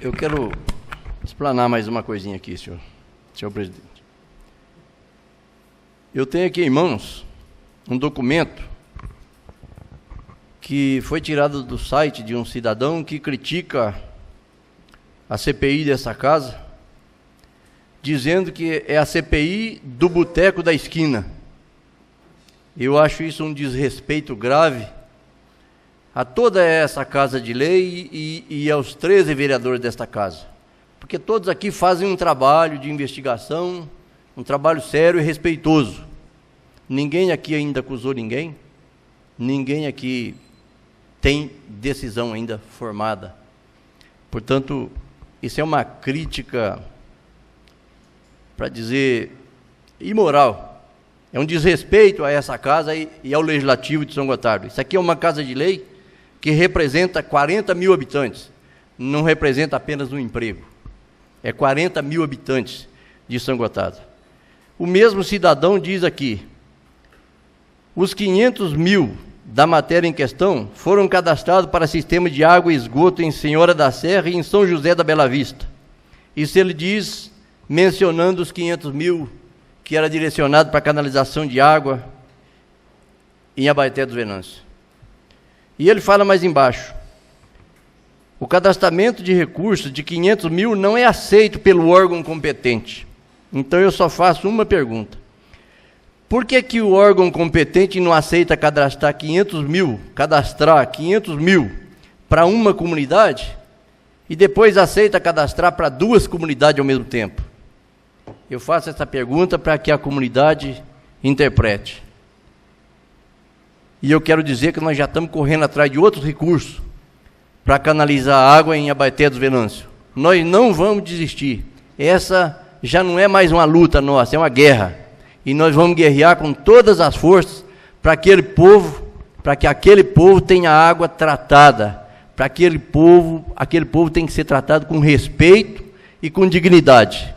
Eu quero explanar mais uma coisinha aqui, senhor presidente. Eu tenho aqui em mãos um documento que foi tirado do site de um cidadão que critica a CPI dessa casa, dizendo que é a CPI do boteco da esquina. Eu acho isso um desrespeito grave a toda essa casa de lei e aos 13 vereadores desta casa, porque todos aqui fazem um trabalho de investigação, um trabalho sério e respeitoso. Ninguém aqui ainda acusou ninguém, ninguém aqui tem decisão ainda formada. Portanto, isso é uma crítica, para dizer, imoral. É um desrespeito a essa casa e ao Legislativo de São Gotardo. Isso aqui é uma casa de lei que representa 40 mil habitantes, não representa apenas um emprego. É 40 mil habitantes de São Gotardo. O mesmo cidadão diz aqui, os 500 mil da matéria em questão foram cadastrados para sistema de água e esgoto em Senhora da Serra e em São José da Bela Vista. Isso ele diz, mencionando os 500 mil que era direcionado para canalização de água em Abaeté dos Venâncios. E ele fala mais embaixo, o cadastramento de recursos de 500 mil não é aceito pelo órgão competente. Então eu só faço uma pergunta. Por que o órgão competente não aceita cadastrar 500 mil para uma comunidade e depois aceita cadastrar para 2 comunidades ao mesmo tempo? Eu faço essa pergunta para que a comunidade interprete. E eu quero dizer que nós já estamos correndo atrás de outros recursos para canalizar água em Abaeté dos Venâncios. Nós não vamos desistir. Essa já não é mais uma luta nossa, é uma guerra. E nós vamos guerrear com todas as forças para que aquele povo tenha água tratada. Para aquele povo tem que ser tratado com respeito e com dignidade.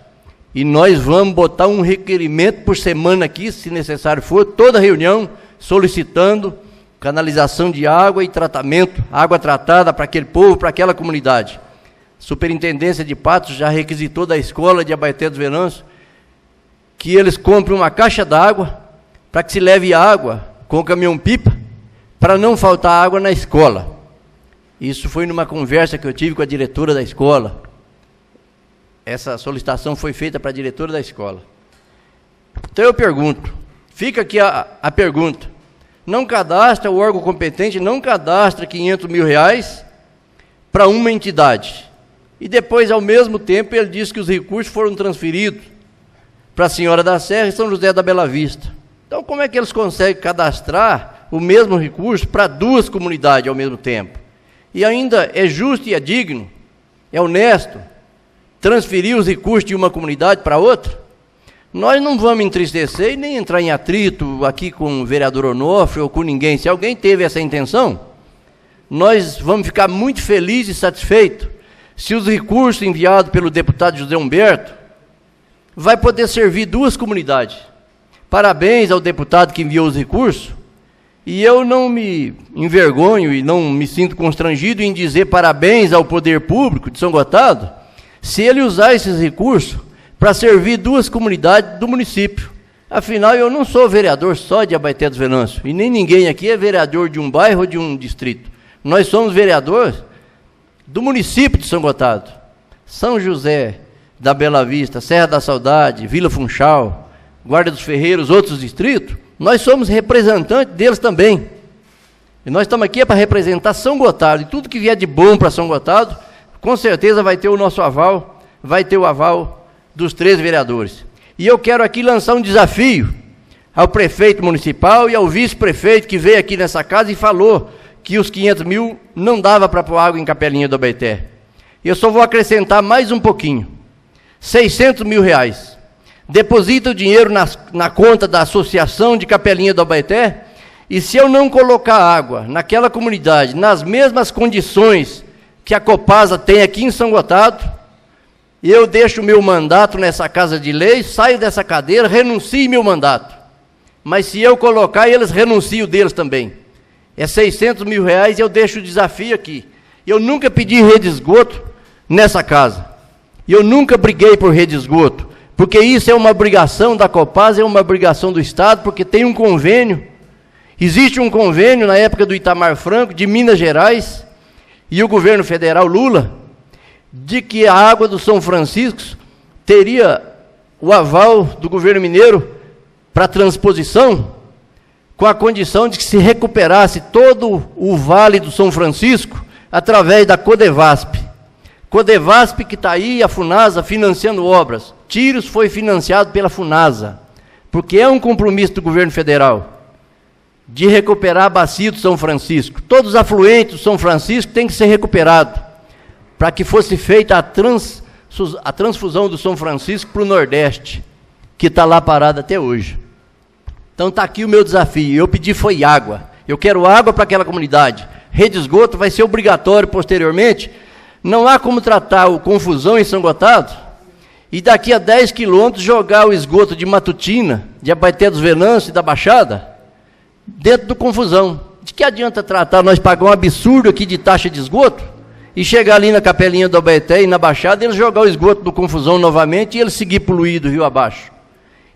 E nós vamos botar um requerimento por semana aqui, se necessário for, toda reunião, solicitando canalização de água e tratamento, água tratada para aquele povo, para aquela comunidade. A Superintendência de Patos já requisitou da escola de Abaeté dos Venâncios que eles comprem uma caixa d'água para que se leve água com o caminhão-pipa, para não faltar água na escola. Isso foi numa conversa que eu tive com a diretora da escola. Essa solicitação foi feita para a diretora da escola. Então eu pergunto, fica aqui a pergunta, o órgão competente não cadastra 500 mil reais para uma entidade, e depois, ao mesmo tempo, ele diz que os recursos foram transferidos para a Senhora da Serra e São José da Bela Vista. Então, como é que eles conseguem cadastrar o mesmo recurso para 2 comunidades ao mesmo tempo? E ainda é justo e é digno, é honesto, transferir os recursos de uma comunidade para outra? Nós não vamos entristecer e nem entrar em atrito aqui com o vereador Onofre ou com ninguém. Se alguém teve essa intenção, nós vamos ficar muito felizes e satisfeitos se os recursos enviados pelo deputado José Humberto vai poder servir 2 comunidades. Parabéns ao deputado que enviou os recursos, e eu não me envergonho e não me sinto constrangido em dizer parabéns ao poder público de São Gotardo, se ele usar esses recursos para servir 2 comunidades do município. Afinal, eu não sou vereador só de Abaeté dos Venâncios, e nem ninguém aqui é vereador de um bairro ou de um distrito. Nós somos vereadores do município de São Gotardo. São José da Bela Vista, Serra da Saudade, Vila Funchal, Guarda dos Ferreiros, outros distritos, nós somos representantes deles também. E nós estamos aqui para representar São Gotardo, e tudo que vier de bom para São Gotardo, com certeza vai ter o nosso aval, vai ter o aval dos 13 vereadores. E eu quero aqui lançar um desafio ao prefeito municipal e ao vice-prefeito que veio aqui nessa casa e falou que os 500 mil não dava para pôr água em Capelinha do Abaeté. Eu só vou acrescentar mais um pouquinho, 600 mil reais. Deposita o dinheiro na conta da Associação de Capelinha do Abaeté, e se eu não colocar água naquela comunidade, nas mesmas condições que a Copasa tem aqui em São Gotardo, eu deixo o meu mandato nessa casa de lei, saio dessa cadeira, renuncio meu mandato. Mas se eu colocar, eles renunciam deles também. É 600 mil reais e eu deixo o desafio aqui. Eu nunca pedi rede de esgoto, nessa casa. E eu nunca briguei por rede de esgoto, porque isso é uma obrigação da Copasa, é uma obrigação do Estado, porque tem um convênio. Existe um convênio na época do Itamar Franco, de Minas Gerais, e o governo federal Lula, de que a água do São Francisco teria o aval do governo mineiro para transposição, com a condição de que se recuperasse todo o Vale do São Francisco através da Codevasp. Codevasp que está aí, a Funasa financiando obras. Tiros foi financiado pela Funasa, porque é um compromisso do governo federal de recuperar a bacia do São Francisco. Todos os afluentes do São Francisco têm que ser recuperados, para que fosse feita a transfusão do São Francisco para o Nordeste, que está lá parado até hoje. Então está aqui o meu desafio. Eu pedi foi água. Eu quero água para aquela comunidade. Rede de esgoto vai ser obrigatório posteriormente. Não há como tratar o Confusão em São Gotardo e daqui a 10 quilômetros jogar o esgoto de Matutina, de Abaeté dos Venâncios e da Baixada, dentro do Confusão. De que adianta tratar, nós pagamos um absurdo aqui de taxa de esgoto, e chegar ali na Capelinha do Abaeté e na Baixada, eles jogar o esgoto do Confusão novamente e eles seguir poluído rio abaixo.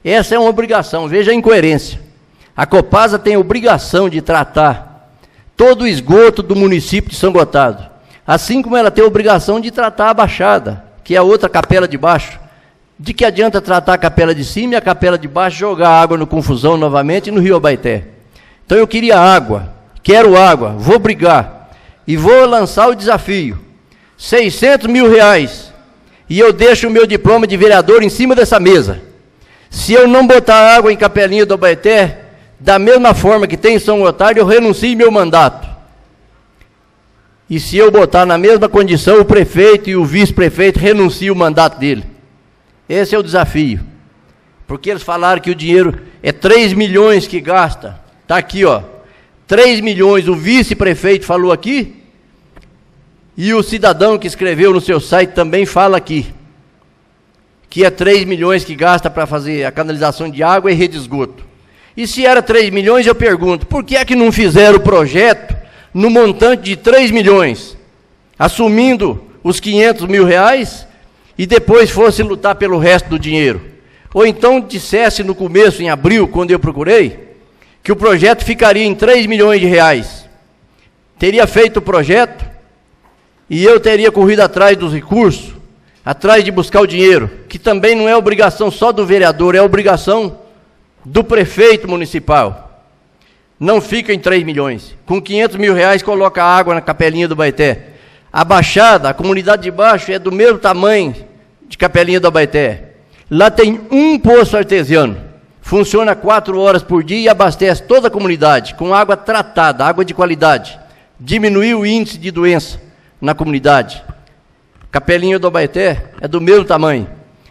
Essa é uma obrigação, veja a incoerência. A Copasa tem a obrigação de tratar todo o esgoto do município de São Gotardo, assim como ela tem a obrigação de tratar a Baixada, que é a outra capela de baixo. De que adianta tratar a capela de cima e a capela de baixo, jogar água no Confusão novamente e no rio Abaeté? Então eu queria água, quero água, vou brigar e vou lançar o desafio. 600 mil reais e eu deixo o meu diploma de vereador em cima dessa mesa. Se eu não botar água em Capelinha do Abaeté, da mesma forma que tem em São Gotardo, eu renuncio meu mandato. E se eu botar na mesma condição, o prefeito e o vice-prefeito renunciam o mandato dele. Esse é o desafio. Porque eles falaram que o dinheiro é 3 milhões que gasta. Está aqui, ó. 3 milhões, o vice-prefeito falou aqui, e o cidadão que escreveu no seu site também fala aqui, que é 3 milhões que gasta para fazer a canalização de água e rede de esgoto. E se era 3 milhões, eu pergunto, por que é que não fizeram o projeto no montante de 3 milhões, assumindo os 500 mil reais, e depois fosse lutar pelo resto do dinheiro? Ou então dissesse no começo, em abril, quando eu procurei, que o projeto ficaria em 3 milhões de reais. Teria feito o projeto e eu teria corrido atrás dos recursos, atrás de buscar o dinheiro, que também não é obrigação só do vereador, é obrigação do prefeito municipal. Não fica em 3 milhões. Com 500 mil reais coloca água na Capelinha do Abaeté. A Baixada, a comunidade de baixo, é do mesmo tamanho de Capelinha do Abaeté. Lá tem um poço artesiano. Funciona 4 horas por dia e abastece toda a comunidade com água tratada, água de qualidade. Diminuiu o índice de doença na comunidade. Capelinha do Abaeté é do mesmo tamanho.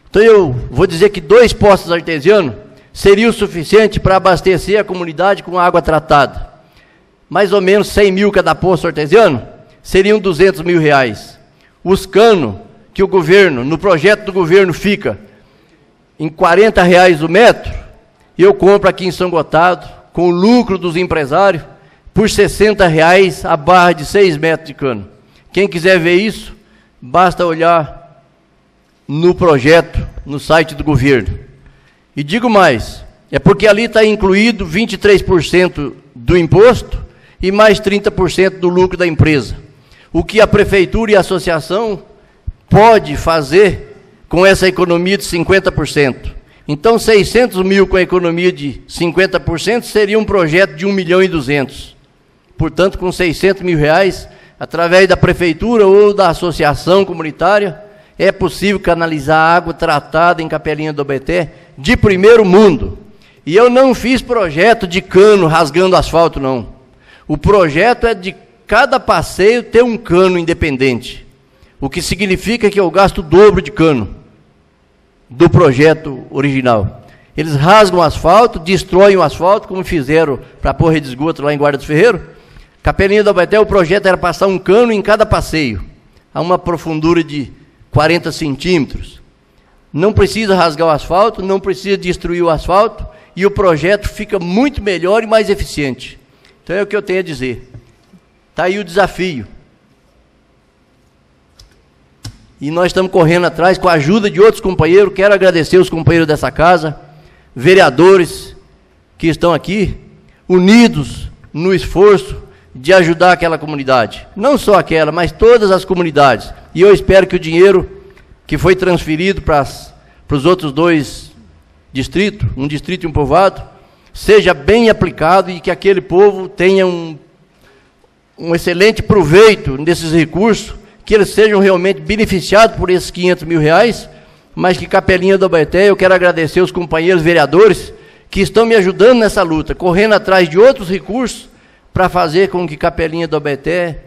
Então eu vou dizer que 2 poços artesianos seria o suficiente para abastecer a comunidade com água tratada. Mais ou menos 100 mil cada poço artesiano, seriam 200 mil reais. Os canos que o governo, no projeto do governo, fica em 40 reais o metro, eu compro aqui em São Gotardo, com o lucro dos empresários, por 60 reais a barra de 6 metros de cano. Quem quiser ver isso, basta olhar no projeto, no site do governo. E digo mais, é porque ali está incluído 23% do imposto e mais 30% do lucro da empresa. O que a prefeitura e a associação pode fazer com essa economia de 50%. Então, 600 mil com a economia de 50% seria um projeto de 1.200.000. Portanto, com 600 mil reais, através da prefeitura ou da associação comunitária, é possível canalizar água tratada em Capelinha do Abaeté de primeiro mundo. E eu não fiz projeto de cano rasgando asfalto, não. O projeto é de cada passeio ter um cano independente, o que significa que eu gasto o dobro de cano do projeto original. Eles rasgam o asfalto, destroem o asfalto, como fizeram para pôr rede de esgoto lá em Guarda dos Ferreiros. Capelinha do Abaeté, o projeto era passar um cano em cada passeio, a uma profundura de 40 centímetros. Não precisa rasgar o asfalto, não precisa destruir o asfalto, e o projeto fica muito melhor e mais eficiente. Então é o que eu tenho a dizer. Está aí o desafio. E nós estamos correndo atrás com a ajuda de outros companheiros. Quero agradecer os companheiros dessa casa, vereadores que estão aqui, unidos no esforço de ajudar aquela comunidade. Não só aquela, mas todas as comunidades. E eu espero que o dinheiro que foi transferido para os outros 2 distritos, um distrito e um povoado, seja bem aplicado e que aquele povo tenha um excelente proveito desses recursos, que eles sejam realmente beneficiados por esses 500 mil reais, mas que Capelinha do Abaeté, eu quero agradecer os companheiros vereadores que estão me ajudando nessa luta, correndo atrás de outros recursos para fazer com que Capelinha do Abaeté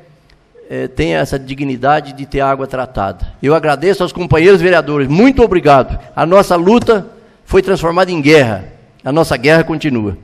tenha essa dignidade de ter água tratada. Eu agradeço aos companheiros vereadores, muito obrigado. A nossa luta foi transformada em guerra, a nossa guerra continua.